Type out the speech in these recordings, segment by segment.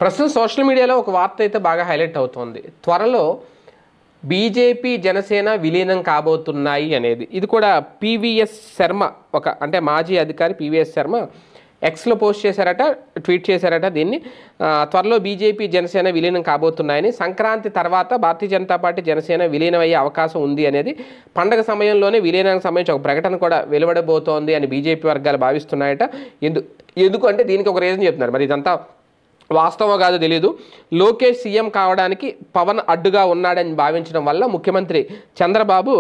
ప్రస్తుతం సోషల్ మీడియాలో ఒక వార్త అయితే బాగా హైలైట్ అవుతోంది. త్వరలో బీజేపీ జనసేన విలీనం కాబోతున్నాయి అనేది. ఇది కూడా పీవీఎస్ శర్మ అంటే మాజీ అధికారి పీవీఎస్ శర్మ ఎక్స్లో పోస్ట్ చేశారట, ట్వీట్ చేశారట. దీన్ని త్వరలో బీజేపీ జనసేన విలీనం కాబోతున్నాయని, సంక్రాంతి తర్వాత భారతీయ జనతా పార్టీ జనసేన విలీనం అయ్యే అవకాశం ఉంది అనేది, పండగ సమయంలోనే విలీనానికి సంబంధించి ఒక ప్రకటన కూడా వెలువడబోతోంది అని బీజేపీ వర్గాలు భావిస్తున్నాయట. ఎందుకంటే దీనికి ఒక రీజన్ చెప్తున్నారు. మరి ఇదంతా వాస్తవం కాదో తెలియదు. లోకేష్ సీఎం కావడానికి పవన్ అడ్డుగా ఉన్నాడని భావించడం వల్ల ముఖ్యమంత్రి చంద్రబాబు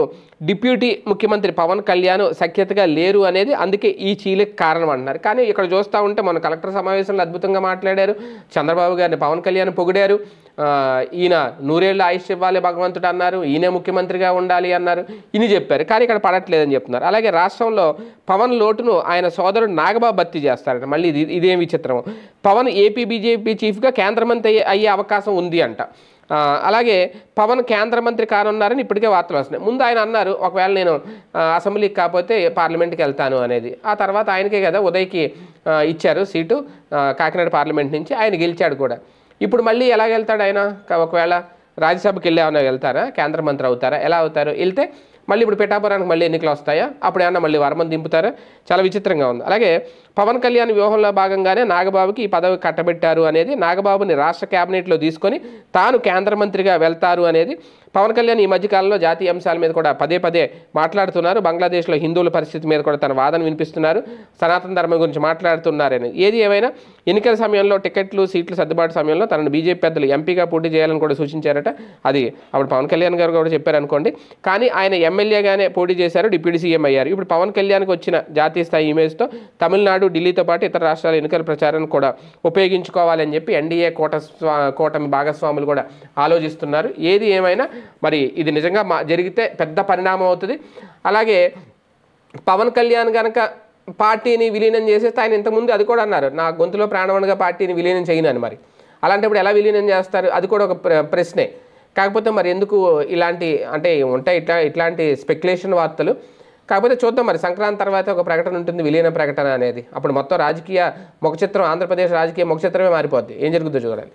డిప్యూటీ ముఖ్యమంత్రి పవన్ కళ్యాణ్ సఖ్యతగా లేరు అనేది అందుకే ఈ చీలిక కారణం అంటున్నారు. కానీ ఇక్కడ చూస్తూ ఉంటే మన కలెక్టర్ సమావేశంలో అద్భుతంగా మాట్లాడారు. చంద్రబాబు గారిని పవన్ కళ్యాణ్ పొగిడారు. ఈయన నూరేళ్ళు ఆయుష్ ఇవ్వాలి భగవంతుడు అన్నారు. ఈయనే ముఖ్యమంత్రిగా ఉండాలి అన్నారు. ఇన్ని చెప్పారు. కానీ ఇక్కడ పడట్లేదని చెప్తున్నారు. అలాగే రాష్ట్రంలో పవన్ లోటును ఆయన సోదరుడు నాగబాబు భర్తీ చేస్తారట. మళ్ళీ ఇదేం విచిత్రం. పవన్ ఏపీ బీజేపీ చీఫ్గా కేంద్ర మంత్రి అయ్యే అవకాశం ఉంది అంట. అలాగే పవన్ కేంద్ర మంత్రి కానున్నారని ఇప్పటికే వార్తలు వస్తున్నాయి. ముందు ఆయన అన్నారు, ఒకవేళ నేను అసెంబ్లీకి కాకపోతే పార్లమెంట్కి వెళ్తాను అనేది. ఆ తర్వాత ఆయనకే కదా ఉదయ్కి ఇచ్చారు సీటు కాకినాడ పార్లమెంట్ నుంచి. ఆయన గెలిచాడు కూడా. ఇప్పుడు మళ్ళీ ఎలా వెళ్తాడు ఆయన? ఒకవేళ రాజ్యసభకి వెళ్ళి ఏమన్నా వెళ్తారా? కేంద్ర మంత్రి అవుతారా? ఎలా అవుతారు? వెళ్తే మళ్ళీ ఇప్పుడు పిఠాపురానికి మళ్ళీ ఎన్నికలు వస్తాయా? అప్పుడు ఏమన్నా మళ్ళీ వర్మను దింపుతారా? చాలా విచిత్రంగా ఉంది. అలాగే పవన్ కళ్యాణ్ వ్యూహంలో భాగంగానే నాగబాబుకి ఈ పదవి కట్టబెట్టారు అనేది, నాగబాబుని రాష్ట్ర క్యాబినెట్లో తీసుకొని తాను కేంద్ర మంత్రిగా వెళ్తారు అనేది. పవన్ కళ్యాణ్ ఈ మధ్యకాలంలో జాతీయ అంశాల మీద కూడా పదే మాట్లాడుతున్నారు. బంగ్లాదేశ్లో హిందువుల పరిస్థితి మీద కూడా తన వాదన వినిపిస్తున్నారు. సనాతన ధర్మం గురించి మాట్లాడుతున్నారని. ఏది ఏమైనా ఎన్నికల సమయంలో టికెట్లు సీట్లు సర్దుబాటు సమయంలో తనను బీజేపీ పెద్దలు ఎంపీగా పోటీ చేయాలని కూడా సూచించారట. అది అప్పుడు పవన్ కళ్యాణ్ గారు కూడా చెప్పారనుకోండి. కానీ ఆయన ఎమ్మెల్యేగానే పోటీ చేశారు, డిప్యూటీ సీఎం అయ్యారు. ఇప్పుడు పవన్ కళ్యాణ్కి వచ్చిన జాతీయ స్థాయి ఇమేజ్తో తమిళనాడు, ఢిల్లీతో పాటు ఇతర రాష్ట్రాల ఎన్నికల ప్రచారాన్ని కూడా ఉపయోగించుకోవాలని చెప్పి ఎన్డీఏ కూటమి భాగస్వాములు కూడా ఆలోచిస్తున్నారు. ఏది ఏమైనా మరి ఇది నిజంగా జరిగితే పెద్ద పరిణామం అవుతుంది. అలాగే పవన్ కళ్యాణ్ కనుక పార్టీని విలీనం చేసేస్తే, ఆయన ఇంతకుముందు అది కూడా అన్నారు, నా గొంతులో ప్రాణవణగా పార్టీని విలీనం చేయను అని. మరి అలాంటప్పుడు ఎలా విలీనం చేస్తారు? అది కూడా ఒక ప్రశ్నే. కాకపోతే మరి ఎందుకు ఇలాంటి అంటే ఉంటాయి ఇట్లాంటి స్పెక్యులేషన్ వార్తలు. కాకపోతే చూద్దాం, మరి సంక్రాంతి తర్వాత ఒక ప్రకటన ఉంటుంది, విలీన ప్రకటన అనేది. అప్పుడు మొత్తం రాజకీయ ముఖచిత్రం, ఆంధ్రప్రదేశ్ రాజకీయ ముఖచిత్రమే మారిపోద్ది. ఏం జరుగుతుందో చూడాలి.